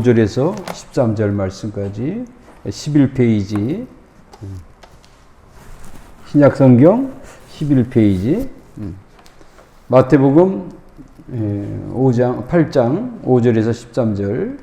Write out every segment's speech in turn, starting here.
5절에서 13절 말씀까지 11페이지 신약성경 11페이지 마태복음 8장 5절에서 13절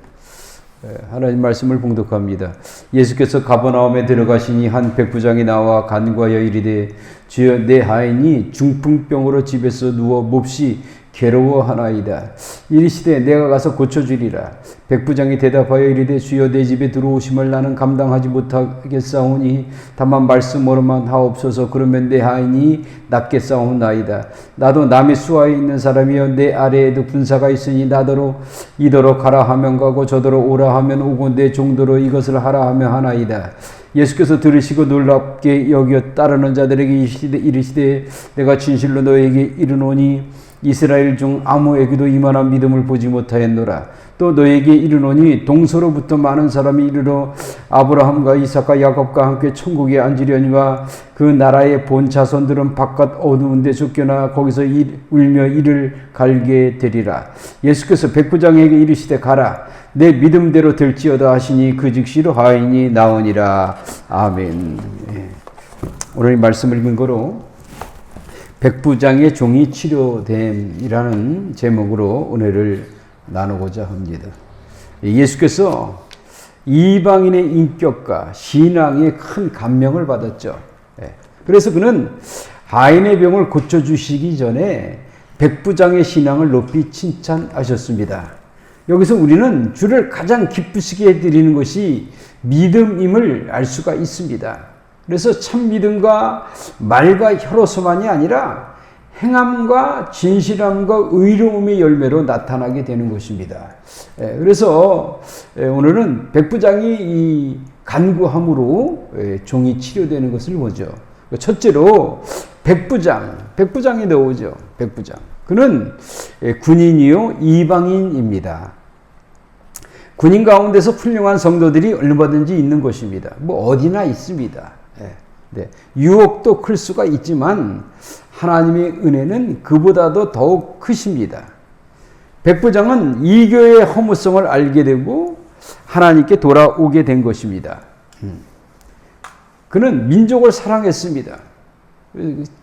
하나님 말씀을 봉독합니다. 예수께서 가버나움에 들어가시니 한 백부장이 나와 간구하여 이르되 주여 내 하인이 중풍병으로 집에서 누워 몹시 괴로워하나이다. 이르시되 내가 가서 고쳐주리라. 백부장이 대답하여 이르되 주여 내 집에 들어오심을 나는 감당하지 못하겠사오니 다만 말씀으로만 하옵소서. 그러면 내 하인이 낫겠사오나이다. 나도 남의 수하에 있는 사람이여 내 아래에도 군사가 있으니 나더러 이더러 가라 하면 가고 저더러 오라 하면 오고 내 종도로 이것을 하라 하면 하나이다. 예수께서 들으시고 놀랍게 여겨 따르는 자들에게 이르시되 내가 진실로 너에게 이르노니 이스라엘 중 아무에게도 이만한 믿음을 보지 못하였노라. 또 너에게 이르노니 동서로부터 많은 사람이 이르러 아브라함과 이삭과 야곱과 함께 천국에 앉으려니와 그 나라의 본 자손들은 바깥 어두운 데 쫓겨나 거기서 울며 이를 갈게 되리라. 예수께서 백부장에게 이르시되 가라. 내 믿음대로 될지어다 하시니 그 즉시로 하인이 나으니라. 아멘. 오늘 이 말씀을 읽은 거로 백부장의 종이 치료됨이라는 제목으로 은혜를 나누고자 합니다. 예수께서 이방인의 인격과 신앙에 큰 감명을 받았죠. 그래서 그는 하인의 병을 고쳐주시기 전에 백부장의 신앙을 높이 칭찬하셨습니다. 여기서 우리는 주를 가장 기쁘시게 해드리는 것이 믿음임을 알 수가 있습니다. 그래서 참 믿음과 말과 혀로서만이 아니라 행함과 진실함과 의로움의 열매로 나타나게 되는 것입니다. 그래서 오늘은 백부장이 이 간구함으로 종이 치료되는 것을 보죠. 첫째로 백부장이 나오죠. 백부장. 그는 군인이요 이방인입니다. 군인 가운데서 훌륭한 성도들이 얼마든지 있는 것입니다. 뭐 어디나 있습니다. 네. 유혹도 클 수가 있지만 하나님의 은혜는 그보다도 더욱 크십니다. 백부장은 이교의 허무성을 알게 되고 하나님께 돌아오게 된 것입니다. 그는 민족을 사랑했습니다.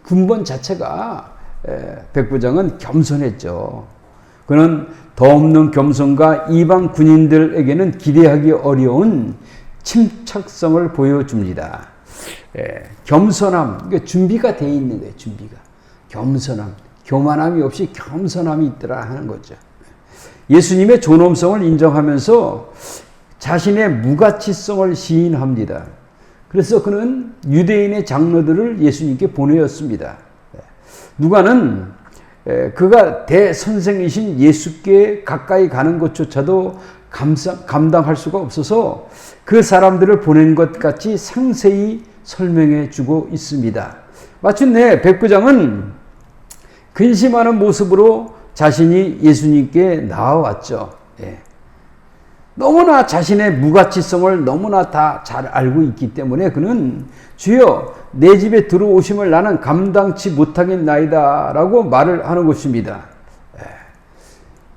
근본 자체가 백부장은 겸손했죠. 그는 더없는 겸손과 이방 군인들에게는 기대하기 어려운 침착성을 보여줍니다. 겸손함, 그러니까 준비가 되어 있는 거예요. 준비가. 겸손함, 교만함이 없이 겸손함이 있더라 하는 거죠. 예수님의 존엄성을 인정하면서 자신의 무가치성을 시인합니다. 그래서 그는 유대인의 장로들을 예수님께 보내었습니다. 누가는 그가 대선생이신 예수께 가까이 가는 것조차도 감당할 수가 없어서 그 사람들을 보낸 것 같이 상세히 설명해 주고 있습니다. 마침내 백부장은 근심하는 모습으로 자신이 예수님께 나와왔죠. 너무나 자신의 무가치성을 너무나 다 잘 알고 있기 때문에 그는 주여 내 집에 들어오심을 나는 감당치 못하겠나이다 라고 말을 하는 것입니다.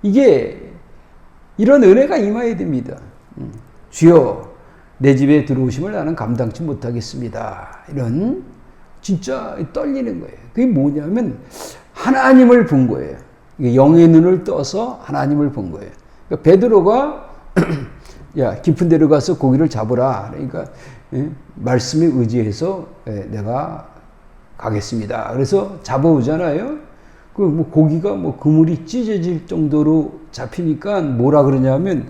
이게 이런 은혜가 임해야 됩니다. 주여 내 집에 들어오심을 나는 감당치 못하겠습니다. 이런 진짜 떨리는 거예요. 그게 뭐냐면 하나님을 본 거예요. 영의 눈을 떠서 하나님을 본 거예요. 그러니까 베드로가 야 깊은 데로 가서 고기를 잡으라. 그러니까 말씀에 의지해서 내가 가겠습니다. 그래서 잡아오잖아요. 그 뭐 고기가 뭐 그물이 찢어질 정도로 잡히니까 뭐라 그러냐면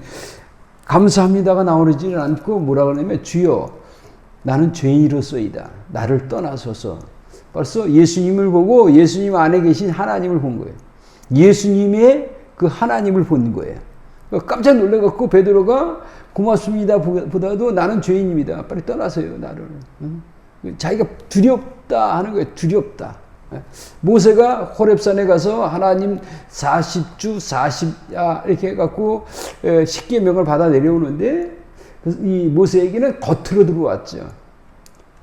감사합니다가 나오지는 않고 뭐라 그러냐면 주여 나는 죄인으로서이다. 나를 떠나소서. 벌써 예수님을 보고 예수님 안에 계신 하나님을 본 거예요. 예수님의 그 하나님을 본 거예요. 깜짝 놀라갖고 베드로가 고맙습니다 보다도 나는 죄인입니다. 빨리 떠나세요 나를. 자기가 두렵다 하는 거예요. 두렵다. 모세가 호렙산에 가서 하나님 40주 40야 이렇게 해갖고 10계명을 받아 내려오는데 이 모세에게는 겉으로 들어왔죠.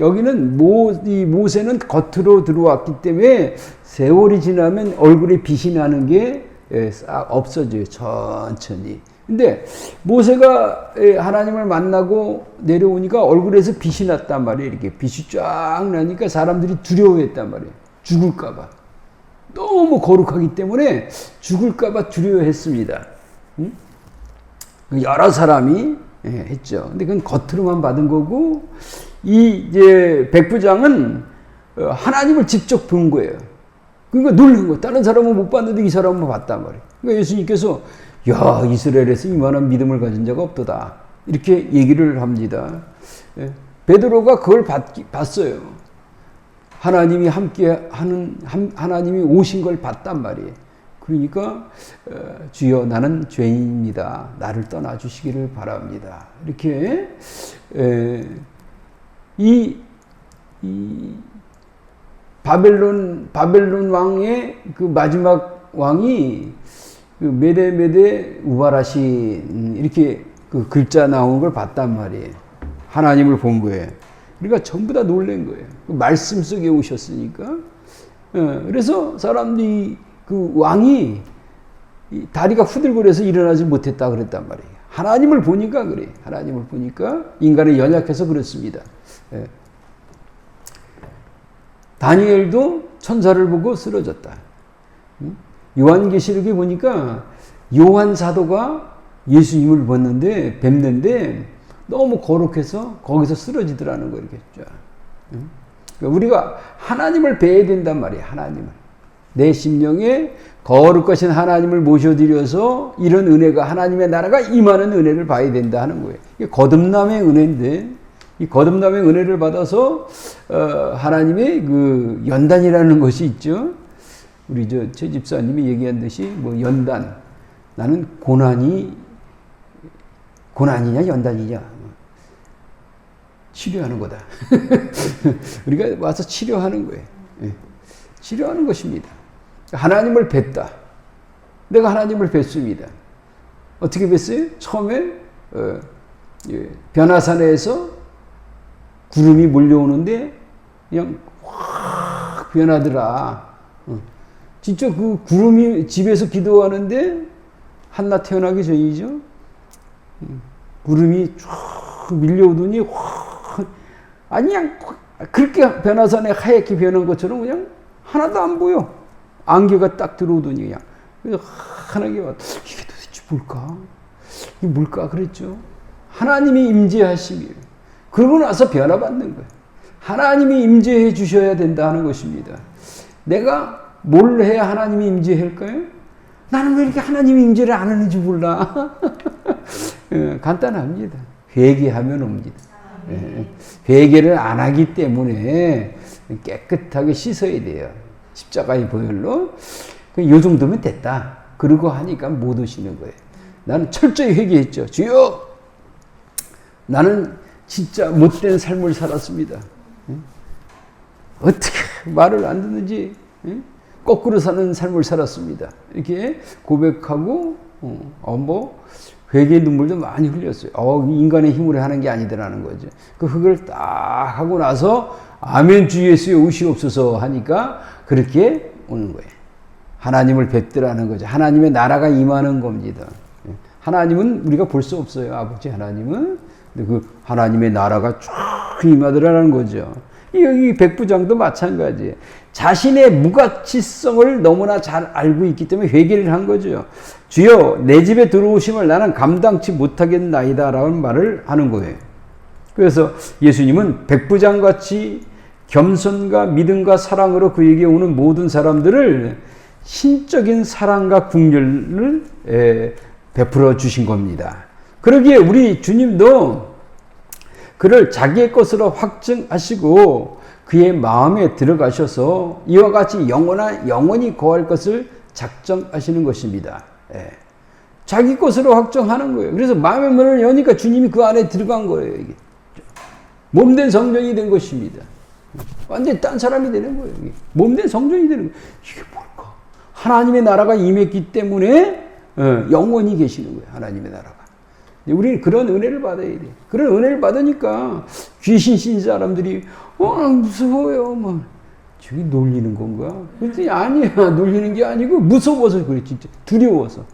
여기는 이 모세는 겉으로 들어왔기 때문에 세월이 지나면 얼굴에 빛이 나는 게 없어져요. 천천히. 근데 모세가 하나님을 만나고 내려오니까 얼굴에서 빛이 났단 말이에요. 이렇게 빛이 쫙 나니까 사람들이 두려워했단 말이에요. 죽을까봐. 너무 거룩하기 때문에 죽을까봐 두려워했습니다. 응? 여러 사람이 했죠. 근데 그건 겉으로만 받은 거고, 이제 백부장은 하나님을 직접 본 거예요. 그러니까 놀란 거예요. 다른 사람은 못 봤는데 이 사람은 봤단 말이에요. 그러니까 예수님께서 야, 이스라엘에서 이만한 믿음을 가진 자가 없도다. 이렇게 얘기를 합니다. 베드로가 그걸 봤어요. 하나님이 함께 하는, 하나님이 오신 걸 봤단 말이에요. 그러니까, 주여, 나는 죄인입니다. 나를 떠나주시기를 바랍니다. 이렇게, 이 바벨론 왕의 그 마지막 왕이 그 메데 우바라신 이렇게 그 글자 나온 걸 봤단 말이에요. 하나님을 본 거예요. 그러니까 전부 다 놀란 거예요. 그 말씀 속에 오셨으니까. 그래서 사람들이 그 왕이 다리가 후들거려서 일어나지 못했다 그랬단 말이에요. 하나님을 보니까 그래. 하나님을 보니까 인간의 연약해서 그렇습니다. 다니엘도 천사를 보고 쓰러졌다. 요한계시록에 보니까 요한 사도가 예수님을 뵙는데 너무 거룩해서 거기서 쓰러지더라는 거예요. 이렇게 쫙. 그러니까 우리가 하나님을 뵈야 된단 말이에요. 하나님을. 내 심령에 거룩하신 하나님을 모셔드려서 이런 은혜가 하나님의 나라가 임하는 은혜를 봐야 된다 하는 거예요. 이게 거듭남의 은혜인데 이 거듭남의 은혜를 받아서 하나님의 그 연단이라는 것이 있죠. 우리 최 집사님이 얘기한 듯이 뭐 연단, 나는 고난이냐 연단이냐 치료하는 거다. 우리가 와서 치료하는 거예요. 치료하는 것입니다. 하나님을 뵀다. 내가 하나님을 뵀습니다. 어떻게 뵀어요? 처음에 변화산에서 구름이 몰려오는데 그냥 확 변하더라. 진짜 그 구름이 집에서 기도하는데 한나 태어나기 전이죠. 구름이 쫙 밀려오더니 확 아니 그냥 그렇게 변화산에 하얗게 변한 것처럼 그냥 하나도 안 보여. 안개가 딱 들어오더니 그냥 그래서 하나님이 이게 도대체 뭘까? 이게 뭘까 그랬죠. 하나님이 임재하심이에요. 그러고 나서 변화받는 거예요. 하나님이 임재해 주셔야 된다 하는 것입니다. 내가 뭘 해야 하나님이 임재할까요? 나는 왜 이렇게 하나님이 임재를 안 하는지 몰라. 간단합니다. 회개하면 옵니다. 회개를 안 하기 때문에 깨끗하게 씻어야 돼요. 십자가의 보혈로. 요 정도면 됐다. 그러고 하니까 못 오시는 거예요. 나는 철저히 회개했죠. 주여! 나는 진짜 못된 삶을 살았습니다. 어떻게 말을 안 듣는지 거꾸로 사는 삶을 살았습니다. 이렇게 고백하고 회개의 눈물도 많이 흘렸어요. 인간의 힘으로 하는 게 아니더라는 거죠. 그 흙을 딱 하고 나서 아멘 주 예수여 오시옵소서 하니까 그렇게 오는 거예요. 하나님을 뵙더라는 거죠. 하나님의 나라가 임하는 겁니다. 하나님은 우리가 볼 수 없어요. 아버지 하나님은. 근데 그 하나님의 나라가 쫙 임하더라는 거죠. 여기 백부장도 마찬가지예요. 자신의 무가치성을 너무나 잘 알고 있기 때문에 회개를 한 거죠. 주여 내 집에 들어오심을 나는 감당치 못하겠나이다 라는 말을 하는 거예요. 그래서 예수님은 백부장같이 겸손과 믿음과 사랑으로 그에게 오는 모든 사람들을 신적인 사랑과 긍휼을 베풀어 주신 겁니다. 그러기에 우리 주님도 그를 자기의 것으로 확증하시고 그의 마음에 들어가셔서 이와 같이 영원히 거할 것을 작정하시는 것입니다. 자기 것으로 확정하는 거예요. 그래서 마음의 문을 여니까 주님이 그 안에 들어간 거예요. 이게 몸된 성전이 된 것입니다. 완전히 딴 사람이 되는 거예요. 이게 몸된 성전이 되는 거예요. 이게 뭘까? 하나님의 나라가 임했기 때문에 영원히 계시는 거예요. 하나님의 나라가. 우리는 그런 은혜를 받아야 돼. 그런 은혜를 받으니까 귀신 신 사람들이 무서워요. 뭐 저기 놀리는 건가? 그랬더니 아니야. 놀리는 게 아니고 무서워서 그래. 진짜 두려워서.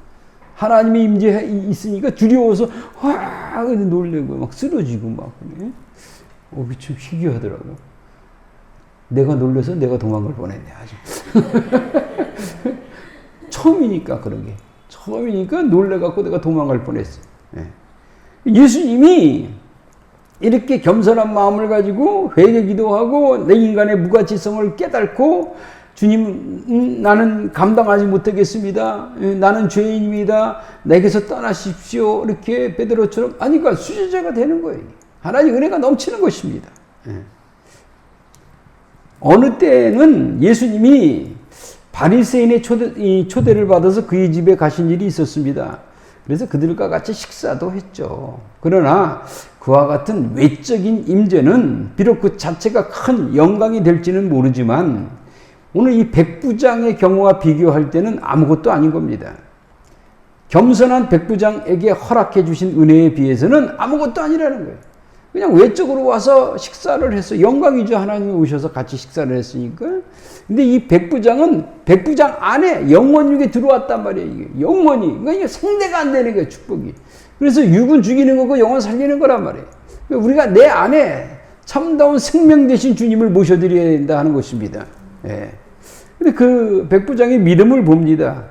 하나님의 임재 있으니까 두려워서 와 놀래고 막 쓰러지고 막 그래. 그게 좀 희귀하더라고. 내가 놀래서 내가 도망갈 뻔했네 아주. 처음이니까 그런 게. 처음이니까 놀래갖고 내가 도망갈 뻔했어. 예수님이 이렇게 겸손한 마음을 가지고 회개 기도하고 내 인간의 무가치성을 깨닫고 주님 나는 감당하지 못하겠습니다. 나는 죄인입니다. 내게서 떠나십시오. 이렇게 베드로처럼 하니까 수제자가 되는 거예요. 하나님 은혜가 넘치는 것입니다. 어느 때는 예수님이 바리새인의 초대를 받아서 그의 집에 가신 일이 있었습니다. 그래서 그들과 같이 식사도 했죠. 그러나 그와 같은 외적인 임재는 비록 그 자체가 큰 영광이 될지는 모르지만 오늘 이 백부장의 경우와 비교할 때는 아무것도 아닌 겁니다. 겸손한 백부장에게 허락해 주신 은혜에 비해서는 아무것도 아니라는 거예요. 그냥 외적으로 와서 식사를 해서 영광이죠. 하나님이 오셔서 같이 식사를 했으니까. 근데 이 백부장은 백부장 안에 영원 육에 들어왔단 말이에요. 이게 영원히. 그러니까 이게 상대가 안 되는 거예요. 축복이. 그래서 육은 죽이는 거고 영은 살리는 거란 말이에요. 그러니까 우리가 내 안에 참다운 생명 되신 주님을 모셔드려야 된다 하는 것입니다. 예. 근데 그 백부장의 믿음을 봅니다.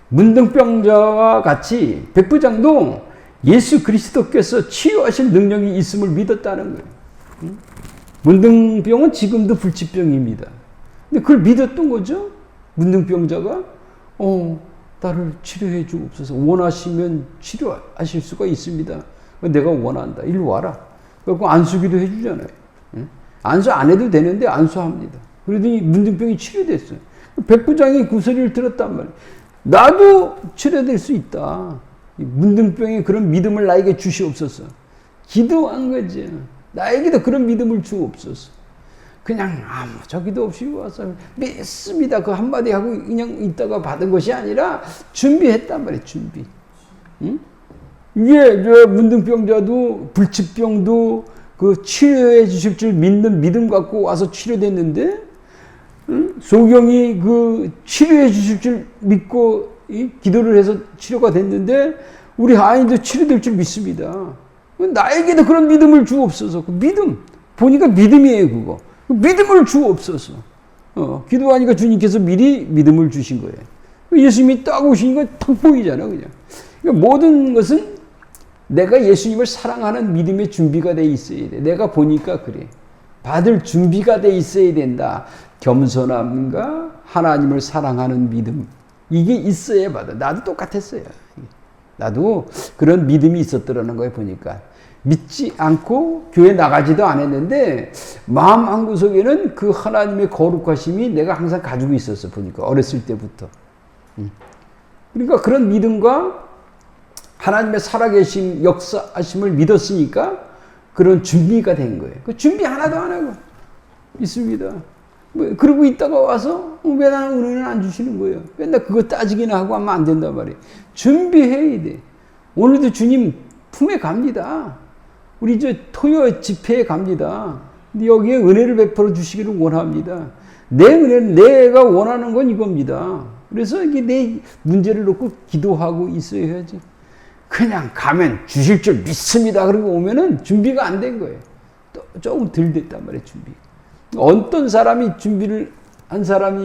문둥병자와 같이 백부장도 예수 그리스도께서 치유하실 능력이 있음을 믿었다는 거예요. 문둥병은 지금도 불치병입니다. 근데 그걸 믿었던 거죠. 문둥병자가 나를 치료해 주옵소서. 원하시면 치료하실 수가 있습니다. 내가 원한다. 일로 와라. 그래서 안수기도 해주잖아요. 안수 안 해도 되는데 안수합니다. 그러더니 문둥병이 치료됐어요. 백부장이 그 소리를 들었단 말이에요. 나도 치료될 수 있다. 문둥병의 그런 믿음을 나에게 주시옵소서. 기도한 거지. 나에게도 그런 믿음을 주옵소서. 그냥 저기도 없이 와서 믿습니다. 그 한마디 하고 그냥 있다가 받은 것이 아니라 준비했단 말이에요. 준비. 응? 이게 저 문둥병자도 불치병도 그 치료해 주실 줄 믿는 믿음 갖고 와서 치료됐는데, 응? 소경이 그 치료해 주실 줄 믿고 기도를 해서 치료가 됐는데 우리 아이도 치료될 줄 믿습니다. 나에게도 그런 믿음을 주옵소서. 그 믿음 보니까 믿음이에요. 그거 믿음을 주옵소서. 기도하니까 주님께서 미리 믿음을 주신 거예요. 예수님이 딱 오신 건 탁 보이잖아. 그냥. 그러니까 모든 것은 내가 예수님을 사랑하는 믿음의 준비가 돼 있어야 돼. 내가 보니까 그래. 받을 준비가 돼 있어야 된다. 겸손함과 하나님을 사랑하는 믿음. 이게 있어야 받아. 나도 똑같았어요. 나도 그런 믿음이 있었더라는 거예요. 보니까. 믿지 않고 교회 나가지도 않았는데 마음 한구석에는 그 하나님의 거룩하심이 내가 항상 가지고 있었어. 보니까 어렸을 때부터. 그러니까 그런 믿음과 하나님의 살아계신 역사하심을 믿었으니까 그런 준비가 된 거예요. 그 준비 하나도 안 하고 있습니다. 그러고 있다가 와서 왜 나는 은혜는 안 주시는 거예요. 맨날 그거 따지기나 하고 하면 안 된단 말이에요. 준비해야 돼. 오늘도 주님 품에 갑니다. 우리 저 토요 집회에 갑니다. 근데 여기에 은혜를 베풀어 주시기를 원합니다. 내 은혜는 내가 원하는 건 이겁니다. 그래서 이게 내 문제를 놓고 기도하고 있어야지. 그냥 가면 주실 줄 믿습니다. 그러고 오면은 준비가 안 된 거예요. 또 조금 덜 됐단 말이에요. 준비. 어떤 사람이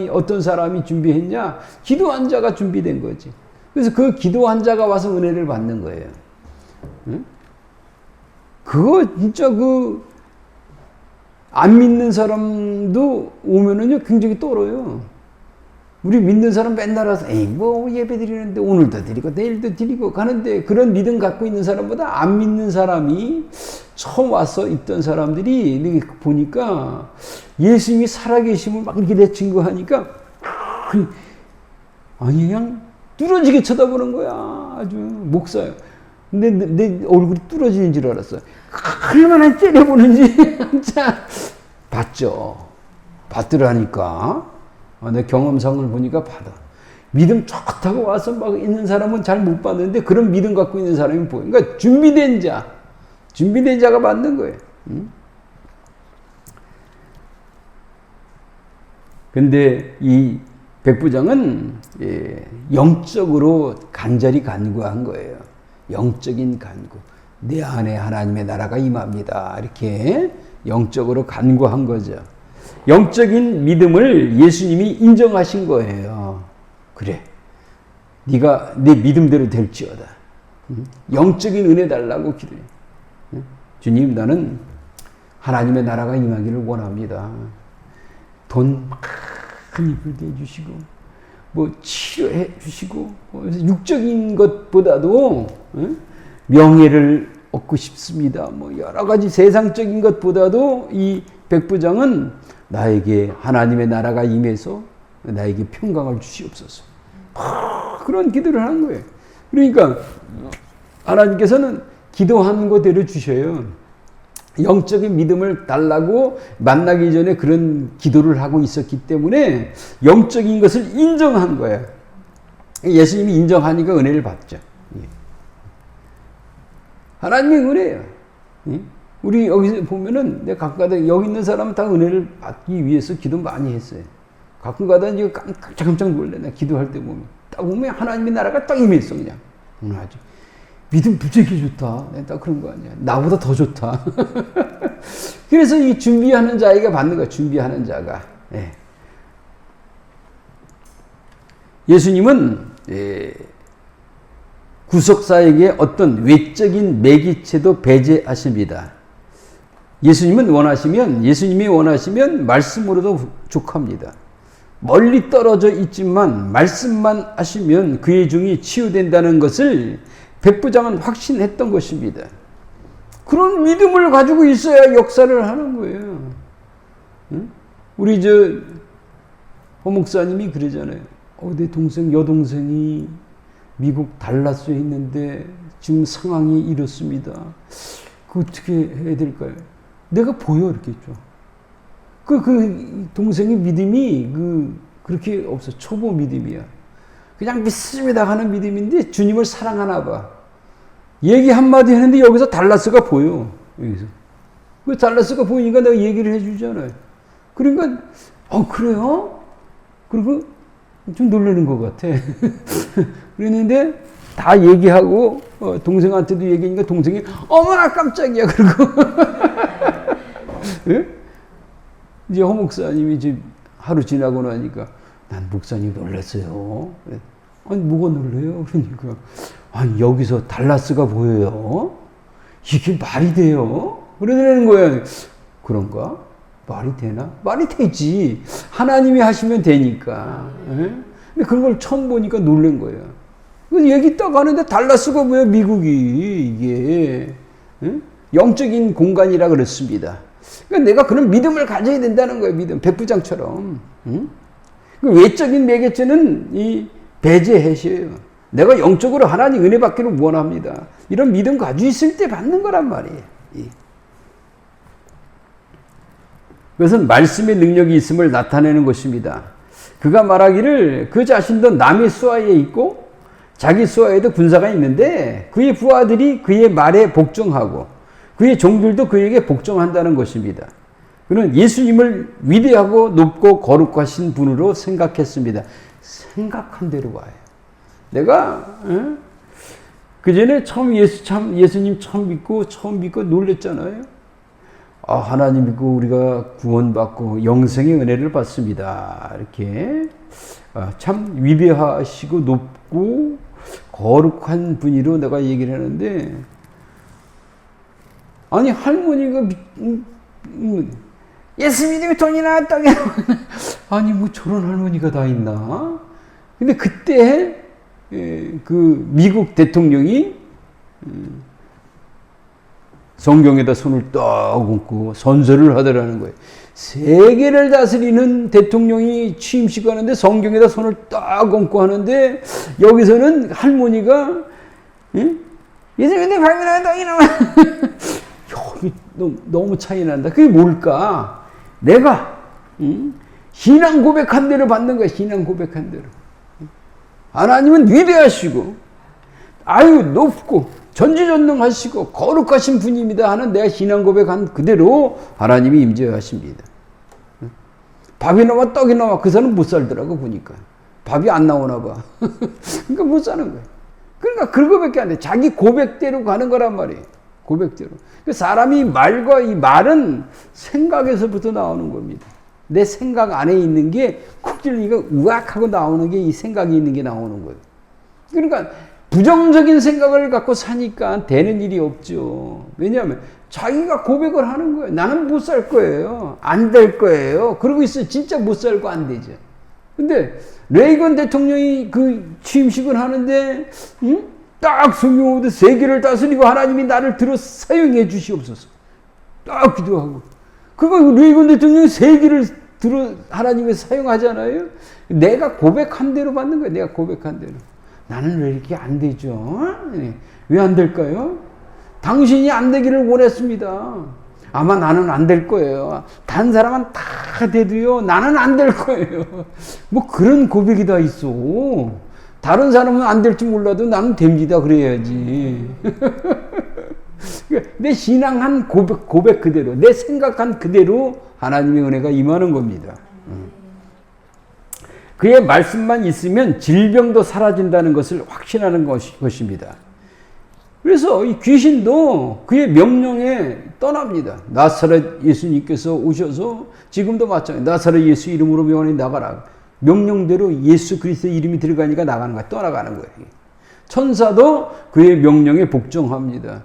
어떤 사람이 준비했냐? 기도한 자가 준비된 거지. 그래서 그 기도한 자가 와서 은혜를 받는 거예요. 응? 그거 진짜 안 믿는 사람도 오면은요, 굉장히 떨어요. 우리 믿는 사람 맨날 와서, 예배 드리는데 오늘도 드리고 내일도 드리고 가는데 그런 믿음 갖고 있는 사람보다 안 믿는 사람이 처음 와서 있던 사람들이 보니까 예수님이 살아계심을 막 이렇게 내 친구 하니까, 아니, 그냥 뚫어지게 쳐다보는 거야. 아주, 목사요. 근데 내 얼굴이 뚫어지는 줄 알았어. 얼마나 째려보는지, 진짜. 봤죠. 받더라니까. 내 경험상을 보니까 받아. 믿음 좋다고 와서 막 있는 사람은 잘 못 받는데 그런 믿음 갖고 있는 사람이 보여. 그러니까 준비된 자가 받는 거예요. 응? 근데 이 백부장은 영적으로 간절히 간구한 거예요. 영적인 간구. 내 안에 하나님의 나라가 임합니다. 이렇게 영적으로 간구한 거죠. 영적인 믿음을 예수님이 인정하신 거예요. 그래, 네가 내 믿음대로 될지어다. 영적인 은혜 달라고 기도해. 주님, 나는 하나님의 나라가 임하기를 원합니다. 돈 많이 벌게 해주시고, 뭐 치료해 주시고, 육적인 것보다도 명예를 얻고 싶습니다. 뭐 여러 가지 세상적인 것보다도 이 백부장은 나에게 하나님의 나라가 임해서 나에게 평강을 주시옵소서. 그런 기도를 하는 거예요. 그러니까 하나님께서는 기도하는 거대로 주셔요. 영적인 믿음을 달라고 만나기 전에 그런 기도를 하고 있었기 때문에 영적인 것을 인정한 거예요. 예수님이 인정하니까 은혜를 받죠. 하나님의 은혜예요. 우리 여기서 보면은 가끔가다 여기 있는 사람은 다 은혜를 받기 위해서 기도 많이 했어요. 가끔가다 이제 깜짝 놀래. 나 기도할 때 보면 딱 보면 하나님의 나라가 딱 임했어 그냥. 아주 믿음 부쩍이 좋다. 딱 그런 거 아니야. 나보다 더 좋다. 그래서 이 준비하는 자에게 받는 거야. 준비하는 자가. 예수님은 구속사에게 어떤 외적인 매기체도 배제하십니다. 예수님이 원하시면 말씀으로도 족합니다. 멀리 떨어져 있지만 말씀만 하시면 그의 종이 치유된다는 것을 백부장은 확신했던 것입니다. 그런 믿음을 가지고 있어야 역사를 하는 거예요. 우리 허 목사님이 그러잖아요. 내 여동생이 미국 달라스에 있는데 지금 상황이 이렇습니다. 그 어떻게 해야 될까요? 내가 보여 이렇게 했죠. 그 동생의 믿음이 그렇게 없어. 초보 믿음이야. 그냥 믿습니다 하는 믿음인데 주님을 사랑하나 봐. 얘기 한마디 했는데 여기서 달라스가 보여. 여기서. 그 달라스가 보이니까 내가 얘기를 해주잖아요. 그러니까 그래요? 그리고 좀 놀라는 것 같아. 그랬는데 다 얘기하고 동생한테도 얘기하니까 동생이 어머나 깜짝이야. 그러고 네? 이제 허 목사님이 이제 하루 지나고 나니까 난 목사님 놀랐어요. 아니 뭐가 놀래요? 그러니까 아니 여기서 달라스가 보여요. 이게 말이 돼요? 그러는 거예요. 그런가? 말이 되나? 말이 되지. 하나님이 하시면 되니까. 근데 그런 걸 처음 보니까 놀란 거예요. 얘기 딱 하는데 달라스가 뭐야, 미국이. 이게. 영적인 공간이라 그렇습니다. 그러니까 내가 그런 믿음을 가져야 된다는 거예요, 믿음. 백부장처럼. 외적인 매개체는 배제해셔요. 내가 영적으로 하나님 은혜 받기를 원합니다. 이런 믿음 가지고 있을 때 받는 거란 말이에요. 그것은 말씀의 능력이 있음을 나타내는 것입니다. 그가 말하기를 그 자신도 남의 수하에 있고 자기 수하에도 군사가 있는데 그의 부하들이 그의 말에 복종하고 그의 종들도 그에게 복종한다는 것입니다. 그는 예수님을 위대하고 높고 거룩하신 분으로 생각했습니다. 생각한 대로 와요. 내가 그 전에 예수님 처음 믿고 놀랬잖아요. 하나님 믿고 우리가 구원받고 영생의 은혜를 받습니다. 이렇게 참 위대하시고 높고 거룩한 분이로 내가 얘기를 하는데, 아니 할머니가 예수 믿으면 돈이나 땅이나 아니 뭐 저런 할머니가 다 있나? 근데 그때 그 미국 대통령이 성경에다 손을 딱 얹고 선서를 하더라는 거예요. 세계를 다스리는 대통령이 취임식 하는데 성경에다 손을 딱 얹고 하는데 여기서는 할머니가 예수님의 발명한 땅이나 너무 차이 난다. 그게 뭘까? 내가 신앙 고백한 대로 받는 거야. 신앙 고백한 대로. 하나님은 위대하시고 아유 높고 전지전능하시고 거룩하신 분입니다 하는 내가 신앙 고백한 그대로 하나님이 임재하십니다. 밥이 나와 떡이 나와 그 사람은 못 살더라고 보니까. 밥이 안 나오나 봐. 그러니까 못 사는 거예요. 그러니까 그거밖에 안 돼. 자기 고백대로 가는 거란 말이에요. 고백대로. 그 사람이 말과 이 말은 생각에서부터 나오는 겁니다. 내 생각 안에 있는 게 콕질리가 우악하고 나오는 게 이 생각이 있는 게 나오는 거예요. 그러니까 부정적인 생각을 갖고 사니까 되는 일이 없죠. 왜냐하면 자기가 고백을 하는 거예요. 나는 못 살 거예요. 안 될 거예요. 그러고 있어요. 진짜 못 살고 안 되죠. 근데 레이건 대통령이 그 취임식을 하는데 딱 성경으로 세계를 다스리고 하나님이 나를 들어 사용해 주시옵소서. 딱 기도하고. 그거 레이건 대통령이 세계를 들어 하나님이 사용하잖아요. 내가 고백한 대로 받는 거예요. 내가 고백한 대로. 나는 왜 이렇게 안 되죠? 왜 안 될까요? 당신이 안 되기를 원했습니다. 아마 나는 안 될 거예요. 다른 사람은 다 돼도요. 나는 안 될 거예요. 뭐 그런 고백이 다 있어. 다른 사람은 안 될지 몰라도 나는 됩니다. 그래야지. 내 신앙한 고백 그대로, 내 생각한 그대로 하나님의 은혜가 임하는 겁니다. 그의 말씀만 있으면 질병도 사라진다는 것을 확신하는 것입니다. 그래서 이 귀신도 그의 명령에 떠납니다. 나사렛 예수님께서 오셔서 지금도 마찬가지 나사렛 예수 이름으로 명하니 나가라. 명령대로 예수 그리스도의 이름이 들어가니까 나가는 거야. 떠나가는 거예요. 천사도 그의 명령에 복종합니다.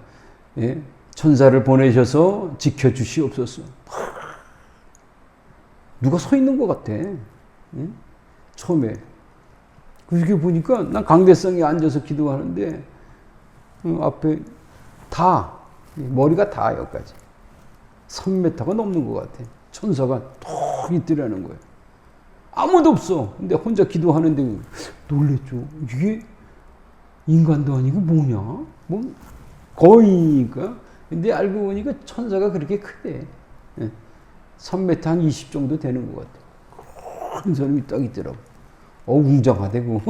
예? 천사를 보내셔서 지켜주시옵소서. 누가 서 있는 것 같아. 예? 처음에. 그렇게 보니까 난 강대성에 앉아서 기도하는데 앞에 다 머리가 다 여기까지 3m가 넘는 것 같아. 천사가 톡 있더라는 거예요. 아무도 없어. 근데 혼자 기도하는데 놀랬죠. 이게 인간도 아니고 뭐냐? 뭐 거의니까. 근데 알고 보니까 천사가 그렇게 크대. 3m 한 20 정도 되는 것 같아. 큰 사람이 딱 있더라고. 웅장하대고.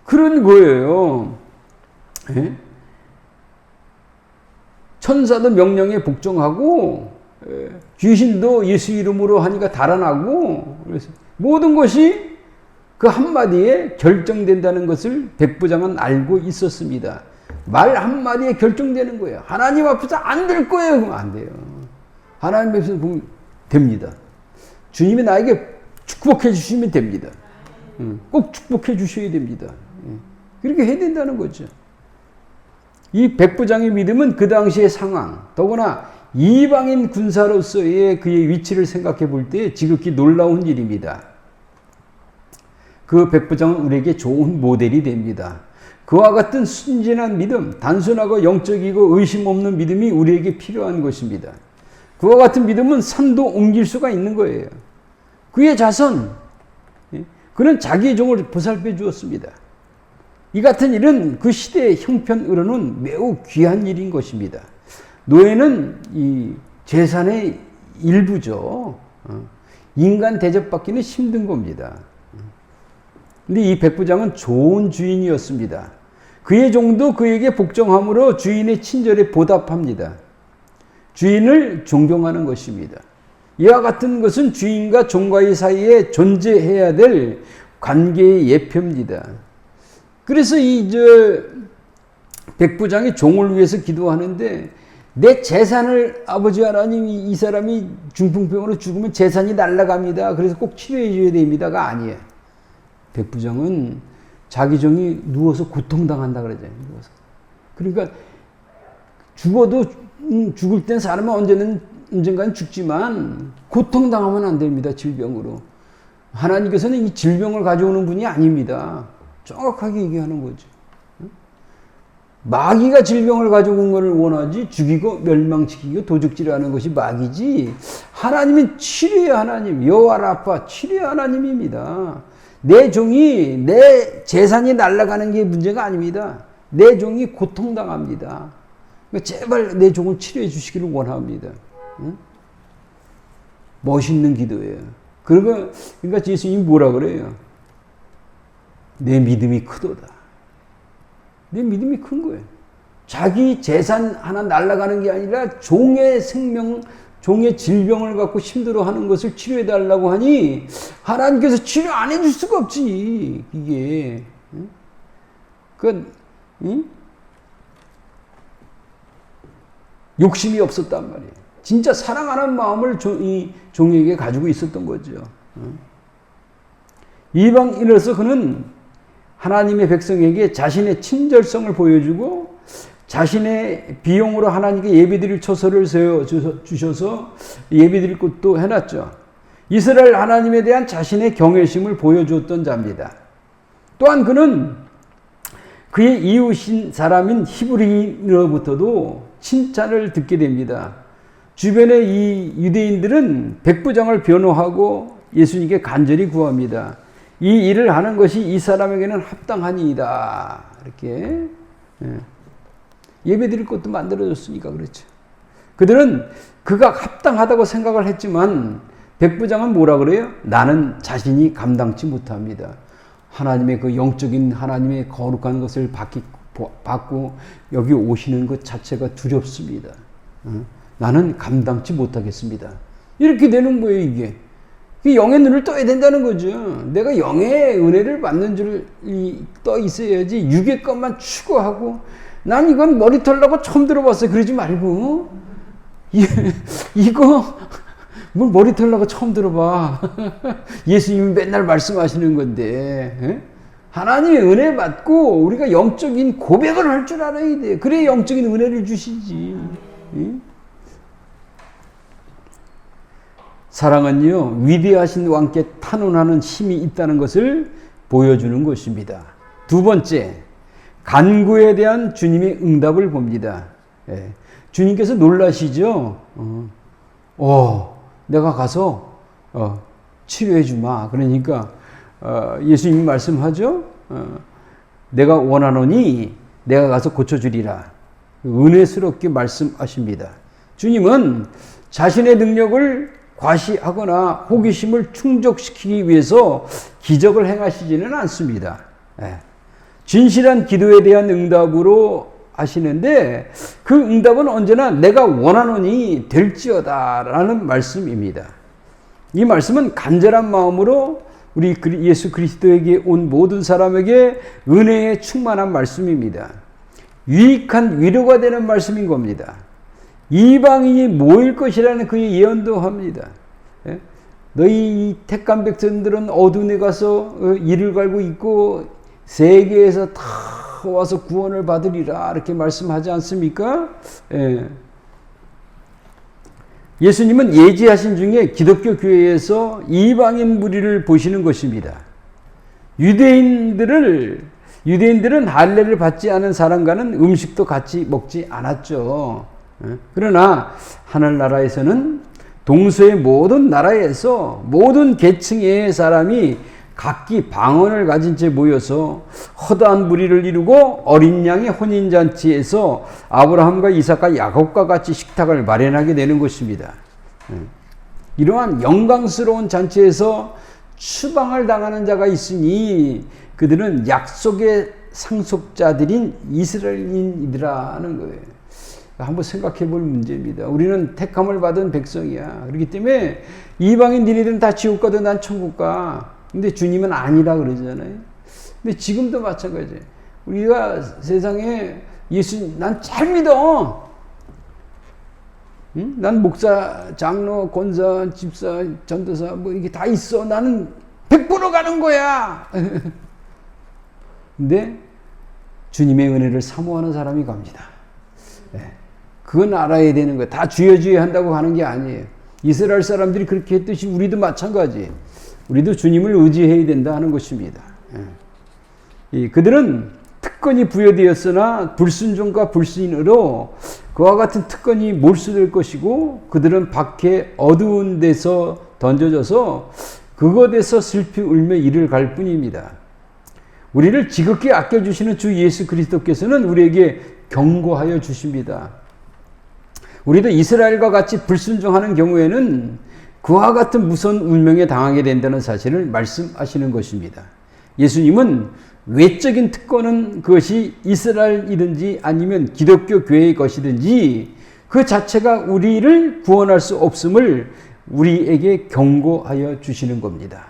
그런 거예요. 예? 천사도 명령에 복종하고 귀신도 예수 이름으로 하니까 달아나고 그래서 모든 것이 그 한마디에 결정된다는 것을 백부장은 알고 있었습니다. 말 한마디에 결정되는 거예요. 하나님 앞에서 안 될 거예요. 그러면 안 돼요. 하나님 앞에서 보면 됩니다. 주님이 나에게 축복해 주시면 됩니다. 꼭 축복해 주셔야 됩니다. 그렇게 해야 된다는 거죠. 이 백부장의 믿음은 그 당시의 상황, 더구나 이방인 군사로서의 그의 위치를 생각해 볼 때 지극히 놀라운 일입니다. 그 백부장은 우리에게 좋은 모델이 됩니다. 그와 같은 순진한 믿음, 단순하고 영적이고 의심 없는 믿음이 우리에게 필요한 것입니다. 그와 같은 믿음은 산도 옮길 수가 있는 거예요. 그의 자손, 그는 자기의 종을 보살펴 주었습니다. 이 같은 일은 그 시대의 형편으로는 매우 귀한 일인 것입니다. 노예는 이 재산의 일부죠. 인간 대접받기는 힘든 겁니다. 근데 이 백부장은 좋은 주인이었습니다. 그의 종도 그에게 복종함으로 주인의 친절에 보답합니다. 주인을 존경하는 것입니다. 이와 같은 것은 주인과 종과의 사이에 존재해야 될 관계의 예표입니다. 그래서 백부장이 종을 위해서 기도하는데 내 재산을 아버지 하나님이 이 사람이 중풍병으로 죽으면 재산이 날아갑니다. 그래서 꼭 치료해 줘야 됩니다가 아니에요. 백부장은 자기 종이 누워서 고통당한다 그러잖아요. 누워서. 그러니까 죽어도 죽을 땐 사람은 언젠가는 죽지만 고통당하면 안 됩니다. 질병으로. 하나님께서는 이 질병을 가져오는 분이 아닙니다. 정확하게 얘기하는 거죠. 마귀가 질병을 가져온 것을 원하지 죽이고 멸망시키고 도적질하는 것이 마귀지 하나님은 치료의 하나님, 여호와 라파 치료의 하나님입니다. 내 종이 내 재산이 날아가는 게 문제가 아닙니다. 내 종이 고통당합니다. 그러니까 제발 내 종을 치료해 주시기를 원합니다. 응? 멋있는 기도예요. 그러니까 예수님이 뭐라 그래요? 내 믿음이 크도다. 내 믿음이 큰 거예요. 자기 재산 하나 날아가는 게 아니라 종의 생명 종의 질병을 갖고 힘들어하는 것을 치료해달라고 하니 하나님께서 치료 안 해줄 수가 없지. 이게 욕심이 없었단 말이에요. 진짜 사랑하는 마음을 이 종에게 가지고 있었던 거죠. 이방인으로서 그는 하나님의 백성에게 자신의 친절성을 보여주고 자신의 비용으로 하나님께 예배드릴 초소를 세워 주셔서 예배드릴 곳도 해놨죠. 이스라엘 하나님에 대한 자신의 경외심을 보여주었던 자입니다. 또한 그는 그의 이웃인 사람인 히브리인으로부터도 칭찬을 듣게 됩니다. 주변의 이 유대인들은 백부장을 변호하고 예수님께 간절히 구합니다. 이 일을 하는 것이 이 사람에게는 합당하니이다. 이렇게 예배드릴 것도 만들어줬으니까 그렇죠. 그들은 그가 합당하다고 생각을 했지만 백부장은 뭐라 그래요? 나는 자신이 감당치 못합니다. 하나님의 그 영적인 하나님의 거룩한 것을 받고 여기 오시는 것 자체가 두렵습니다. 나는 감당치 못하겠습니다. 이렇게 되는 거예요, 이게. 영의 눈을 떠야 된다는 거죠. 내가 영의 은혜를 받는 줄 떠 있어야지 육의 것만 추구하고 난 이건 머리 털라고 처음 들어봤어요. 그러지 말고 이거 뭘 머리 털라고 처음 들어봐. 예수님이 맨날 말씀하시는 건데 하나님의 은혜 받고 우리가 영적인 고백을 할 줄 알아야 돼. 그래야 영적인 은혜를 주시지. 사랑은요, 위대하신 왕께 탄원하는 힘이 있다는 것을 보여주는 것입니다. 두 번째, 간구에 대한 주님의 응답을 봅니다. 주님께서 놀라시죠? 내가 가서 치료해 주마. 그러니까 예수님이 말씀하죠? 내가 원하노니 내가 가서 고쳐주리라. 은혜스럽게 말씀하십니다. 주님은 자신의 능력을 과시하거나 호기심을 충족시키기 위해서 기적을 행하시지는 않습니다. 진실한 기도에 대한 응답으로 하시는데 그 응답은 언제나 내가 원하노니 될지어다 라는 말씀입니다. 이 말씀은 간절한 마음으로 우리 예수 그리스도에게 온 모든 사람에게 은혜에 충만한 말씀입니다. 유익한 위로가 되는 말씀인 겁니다. 이방인이 모일 것이라는 그의 예언도 합니다. 너희 택한 백성들은 어둠에 가서 이를 갈고 있고 세계에서 다 와서 구원을 받으리라 이렇게 말씀하지 않습니까? 예수님은 예지하신 중에 기독교 교회에서 이방인 무리를 보시는 것입니다. 유대인들은 할례를 받지 않은 사람과는 음식도 같이 먹지 않았죠. 그러나 하늘나라에서는 동서의 모든 나라에서 모든 계층의 사람이 각기 방언을 가진 채 모여서 허다한 무리를 이루고 어린 양의 혼인잔치에서 아브라함과 이삭과 야곱과 같이 식탁을 마련하게 되는 것입니다. 이러한 영광스러운 잔치에서 추방을 당하는 자가 있으니 그들은 약속의 상속자들인 이스라엘인이라는 거예요. 한번 생각해 볼 문제입니다. 우리는 택함을 받은 백성이야. 그렇기 때문에 이방인 니네들은 다 지옥 가도 난 천국 가. 근데 주님은 아니라 그러잖아요. 근데 지금도 마찬가지예요. 우리가 세상에 예수 난 잘 믿어. 응? 난 목사, 장로, 권사, 집사, 전도사 뭐 이게 다 있어. 나는 100% 가는 거야. 근데 주님의 은혜를 사모하는 사람이 갑니다. 그건 알아야 되는 거예요. 다 주여 한다고 하는 게 아니에요. 이스라엘 사람들이 그렇게 했듯이 우리도 마찬가지예요. 우리도 주님을 의지해야 된다 하는 것입니다. 그들은 특권이 부여되었으나 불순종과 불신으로 그와 같은 특권이 몰수될 것이고 그들은 밖에 어두운 데서 던져져서 그곳에서 슬피 울며 이를 갈 뿐입니다. 우리를 지극히 아껴주시는 주 예수 그리스도께서는 우리에게 경고하여 주십니다. 우리도 이스라엘과 같이 불순종하는 경우에는 그와 같은 무서운 운명에 당하게 된다는 사실을 말씀하시는 것입니다. 예수님은 외적인 특권은 그것이 이스라엘이든지 아니면 기독교 교회의 것이든지 그 자체가 우리를 구원할 수 없음을 우리에게 경고하여 주시는 겁니다.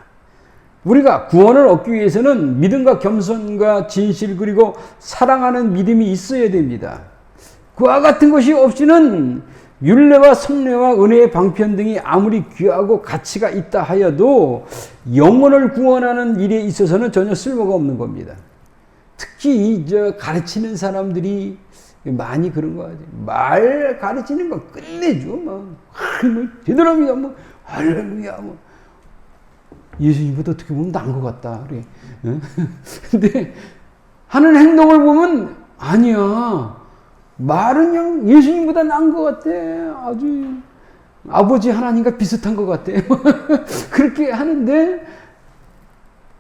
우리가 구원을 얻기 위해서는 믿음과 겸손과 진실 그리고 사랑하는 믿음이 있어야 됩니다. 그와 같은 것이 없이는 율례와 성례와 은혜의 방편 등이 아무리 귀하고 가치가 있다 하여도 영혼을 구원하는 일에 있어서는 전혀 쓸모가 없는 겁니다. 특히 가르치는 사람들이 많이 그런 거 하지. 말 가르치는 거 끝내줘. 제대로 합니다. 할렐루야. 예수님보다 어떻게 보면 나은 것 같다. 그래. 근데 하는 행동을 보면 아니야. 말은 그냥 예수님보다 나은 것 같아. 아주 아버지 하나님과 비슷한 것 같아. 그렇게 하는데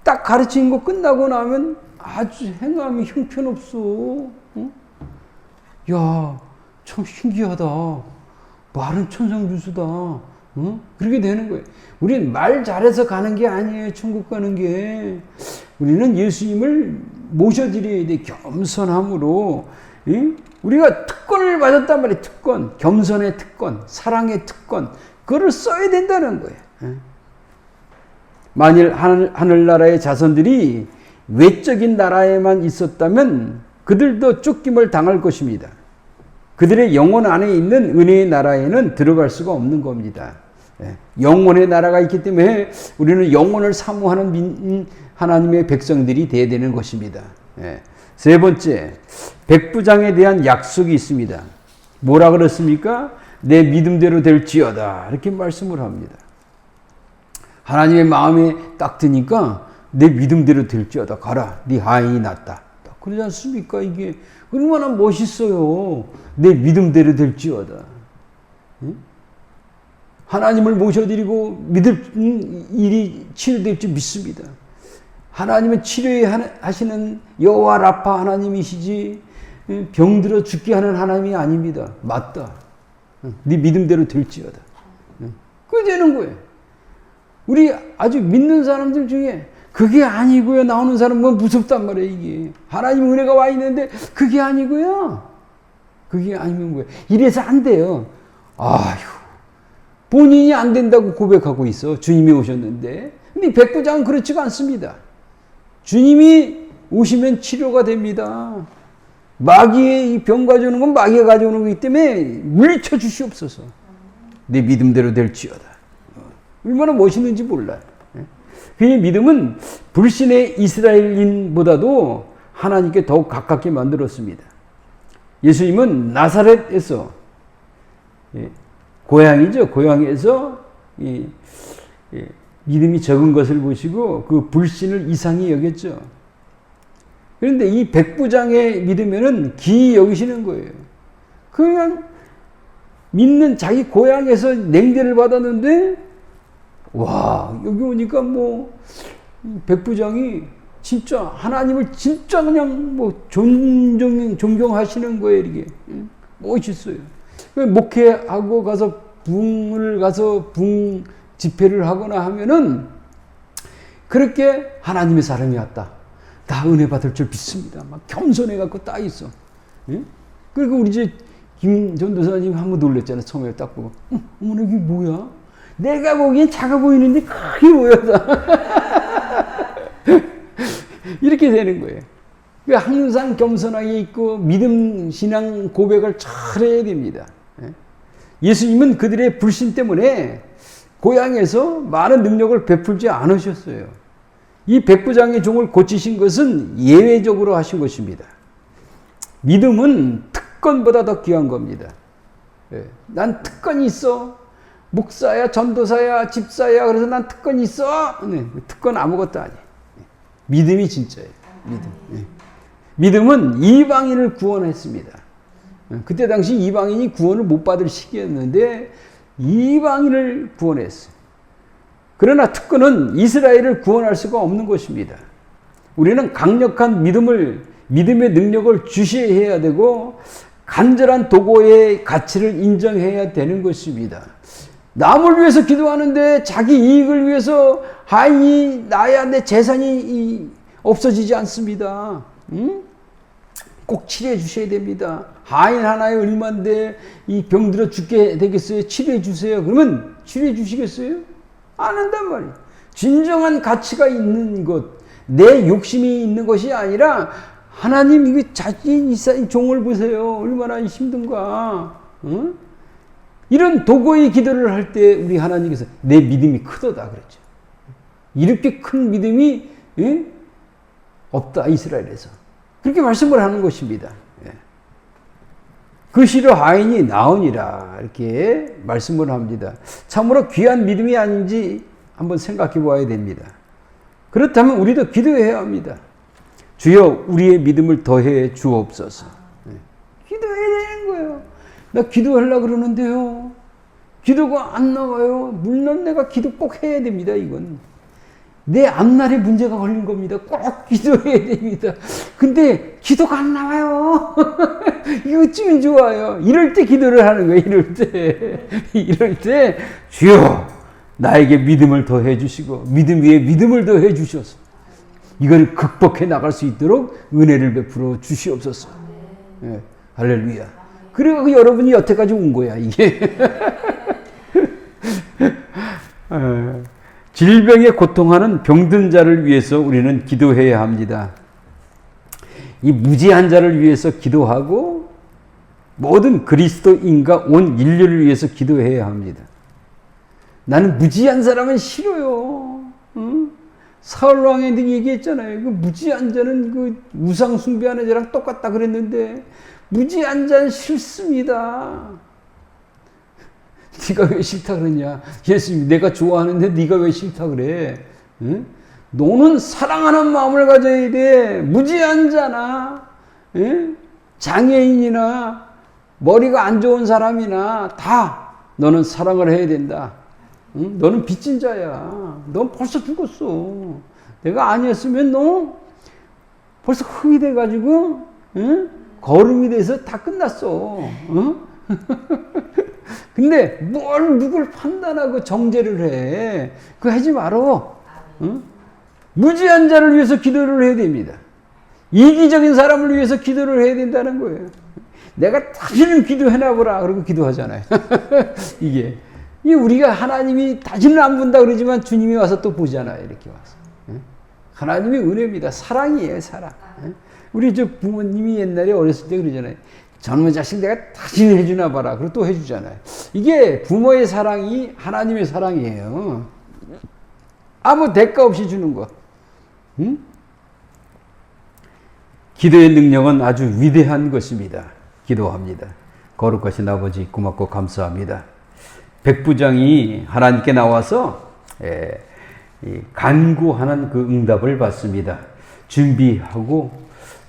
딱 가르치는 거 끝나고 나면 아주 행함이 형편없어. 응? 야, 참 신기하다. 말은 천상주수다. 응? 그렇게 되는 거예요. 우리는 말 잘해서 가는 게 아니에요. 천국 가는 게. 우리는 예수님을 모셔드려야 돼. 겸손함으로. 응? 우리가 특권을 받았단 말이에요. 특권. 겸손의 특권. 사랑의 특권. 그거를 써야 된다는 거예요. 응? 만일 하늘나라의 자손들이 외적인 나라에만 있었다면 그들도 쫓김을 당할 것입니다. 그들의 영혼 안에 있는 은혜의 나라에는 들어갈 수가 없는 겁니다. 영혼의 나라가 있기 때문에 우리는 영혼을 사모하는 하나님의 백성들이 되어야 되는 것입니다. 세 번째, 백부장에 대한 약속이 있습니다. 뭐라 그랬습니까? 내 믿음대로 될지어다. 이렇게 말씀을 합니다. 하나님의 마음에 딱 드니까 내 믿음대로 될지어다. 가라. 네 하인이 낫다. 그러지 않습니까? 이게 얼마나 멋있어요. 내 믿음대로 될지어다. 하나님을 모셔드리고 믿을 일이 치료될 줄 믿습니다. 하나님은 치료하시는 여호와 라파 하나님이시지 병들어 죽게 하는 하나님이 아닙니다. 맞다. 네 믿음대로 될지어다. 그게 되는 거예요. 우리 아주 믿는 사람들 중에 그게 아니고요 나오는 사람은 무섭단 말이에요. 이게 하나님 은혜가 와 있는데 그게 아니고요. 그게 아니면 뭐예요? 이래서 안 돼요. 아휴, 본인이 안 된다고 고백하고 있어. 주님이 오셨는데. 근데 백부장은 그렇지가 않습니다. 주님이 오시면 치료가 됩니다. 마귀의 이 병 가져오는 건 마귀가 가져오는 거기 때문에 물리쳐 주시옵소서. 내 믿음대로 될지어다. 얼마나 멋있는지 몰라요. 그의 믿음은 불신의 이스라엘인보다도 하나님께 더욱 가깝게 만들었습니다. 예수님은 나사렛에서 고향이죠. 고향에서 믿음이 적은 것을 보시고 그 불신을 이상히 여겼죠. 그런데 이 백부장의 믿음에는 기이 여기시는 거예요. 그냥 믿는 자기 고향에서 냉대를 받았는데 와, 여기 오니까 백부장이 진짜 하나님을 진짜 그냥 존경하시는 거예요, 이게. 멋있어요. 목회하고 가서 붕 집회를 하거나 하면은 그렇게 하나님의 사람이 왔다. 나 은혜 받을 줄 믿습니다. 막 겸손해갖고 딱 있어. 그리고 우리 이제 김 전도사님 한번 놀랬잖아요. 처음에 딱 보고. 어머나, 이게 뭐야? 내가 보기엔 작아 보이는데 크게 보여서. 이렇게 되는 거예요. 항상 겸손하게 있고 믿음 신앙 고백을 잘 해야 됩니다. 예수님은 그들의 불신 때문에 고향에서 많은 능력을 베풀지 않으셨어요. 이 백부장의 종을 고치신 것은 예외적으로 하신 것입니다. 믿음은 특권보다 더 귀한 겁니다. 난 특권이 있어. 목사야, 전도사야, 집사야. 그래서 난 특권이 있어. 특권 아무것도 아니에요. 믿음이 진짜예요. 믿음은 이방인을 구원했습니다. 그때 당시 이방인이 구원을 못 받을 시기였는데 이방인을 구원했어요. 그러나 특권은 이스라엘을 구원할 수가 없는 것입니다. 우리는 강력한 믿음의 능력을 주시해야 되고 간절한 도구의 가치를 인정해야 되는 것입니다. 남을 위해서 기도하는데 자기 이익을 위해서 하인이 나야 내 재산이 없어지지 않습니다. 꼭 치료해 주셔야 됩니다. 하인 하나에 얼마인데 이 병들어 죽게 되겠어요? 치료해 주세요. 그러면 치료해 주시겠어요? 안 한단 말이에요. 진정한 가치가 있는 것, 내 욕심이 있는 것이 아니라 하나님 이거 자신 있어 종을 보세요. 얼마나 힘든가. 응? 이런 도구의 기도를 할 때 우리 하나님께서 내 믿음이 크도다 그랬죠. 이렇게 큰 믿음이 없다 이스라엘에서. 그렇게 말씀을 하는 것입니다. 그 시로 하인이 나오니라 이렇게 말씀을 합니다. 참으로 귀한 믿음이 아닌지 한번 생각해 봐야 됩니다. 그렇다면 우리도 기도해야 합니다. 주여 우리의 믿음을 더해 주옵소서. 기도해야 되는 거예요. 나 기도하려고 그러는데요. 기도가 안 나와요. 물론 내가 기도 꼭 해야 됩니다. 이건 내 앞날에 문제가 걸린 겁니다. 꼭 기도해야 됩니다. 근데 기도가 안 나와요. 이거 어쩌면 좋아요. 이럴 때 기도를 하는 거예요. 이럴 때 주여 나에게 믿음을 더해 주시고 믿음 위에 믿음을 더해 주셔서 이걸 극복해 나갈 수 있도록 은혜를 베풀어 주시옵소서. 예, 할렐루야. 그리고 여러분이 여태까지 온 거야 이게. 질병에 고통하는 병든 자를 위해서 우리는 기도해야 합니다. 이 무지한 자를 위해서 기도하고 모든 그리스도인과 온 인류를 위해서 기도해야 합니다. 나는 무지한 사람은 싫어요. 응? 사울왕이 얘기했잖아요. 그 무지한 자는 그 우상 숭배하는 자랑 똑같다 그랬는데 무지한 자는 싫습니다. 네가 왜 싫다 그러냐? 예수님 내가 좋아하는데 네가 왜 싫다 그래? 응? 너는 사랑하는 마음을 가져야 돼. 무지한 자나 응? 장애인이나 머리가 안 좋은 사람이나 다 너는 사랑을 해야 된다. 응? 너는 빚진 자야. 넌 벌써 죽었어. 내가 아니었으면 너 벌써 흙이 돼가지고 응? 거름이 돼서 다 끝났어. 응? 근데 뭘 누굴 판단하고 정죄를 해. 그거 하지 말어. 응? 무지한 자를 위해서 기도를 해야 됩니다. 이기적인 사람을 위해서 기도를 해야 된다는 거예요. 내가 다시는 기도해놔보라. 그러고 기도하잖아요. 이게 우리가 하나님이 다시는 안 본다 그러지만 주님이 와서 또 보잖아요. 이렇게 와서. 하나님의 은혜입니다. 사랑이에요. 사랑. 우리 저 부모님이 옛날에 어렸을 때 그러잖아요. 저놈의 자식 내가 다시는 해주나 봐라. 그리고 또 해주잖아요. 이게 부모의 사랑이 하나님의 사랑이에요. 아무 대가 없이 주는 거. 응? 기도의 능력은 아주 위대한 것입니다. 기도합니다. 거룩하신 아버지 고맙고 감사합니다. 백부장이 하나님께 나와서 간구하는 그 응답을 받습니다. 준비하고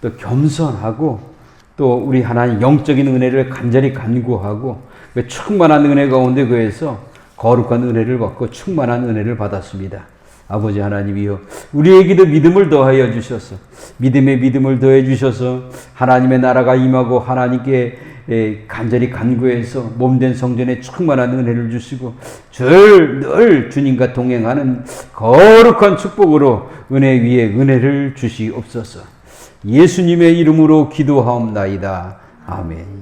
또 겸손하고 또 우리 하나님 영적인 은혜를 간절히 간구하고 충만한 은혜 가운데 그에서 거룩한 은혜를 받고 충만한 은혜를 받았습니다. 아버지 하나님이여 우리에게도 믿음을 더하여 주셔서 믿음에 믿음을 더해 주셔서 하나님의 나라가 임하고 하나님께 간절히 간구해서 몸된 성전에 충만한 은혜를 주시고 늘 주님과 동행하는 거룩한 축복으로 은혜 위에 은혜를 주시옵소서. 예수님의 이름으로 기도하옵나이다. 아멘.